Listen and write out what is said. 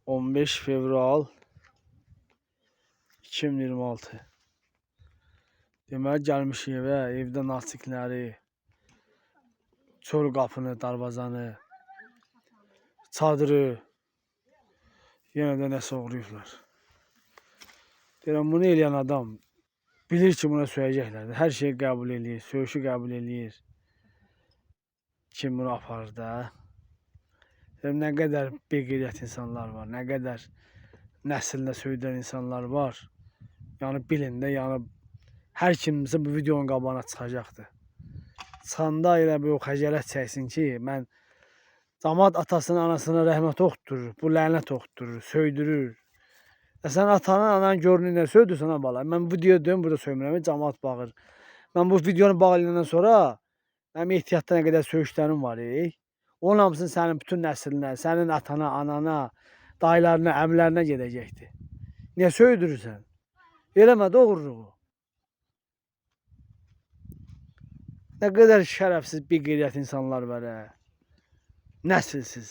15 fevral 2026. Deməli gəlmişik evə, evdə nastikləri, çöl qapını, darvazanı, çadırı yenə də nəsə oğruyublar. Deyirəm, bunu eləyən adam bilir ki, buna söyləyəcəklər. Hər şeyi qəbul eləyir, söyüşü qəbul eləyir. Kim bunu aparır da? Deyirəm, nə qədər beqeyrət insanlar var, nə qədər nəslinə söydürən insanlar var. Yəni bilin də, yəni hər kimsə bu videonun qabağına çıxacaqdır. Çıxanda elə bir o xəcalət çəksin ki, mən camaat atasını, anasına rəhmət oxutdurur, bu lənət oxutdurur, söydürür. Sən atanın, ananın görünür nə söydürsən ha bala? Mən bu videoyu deyim, burada söymürəm, camaat baxır. Mən bu videonu bağlayandan sonra mənim ehtiyatda nə qədər söyüşlərim var. Onun hamısını sənin bütün nəslinə, sənin atana, anana, dayılarına, əmlərinə gedəcəkdir. Niyə söydürürsən? Eləmə də oğurluğu. Nə qədər şərəfsiz, bir qeyrət insanlar var. Nəsilsiz.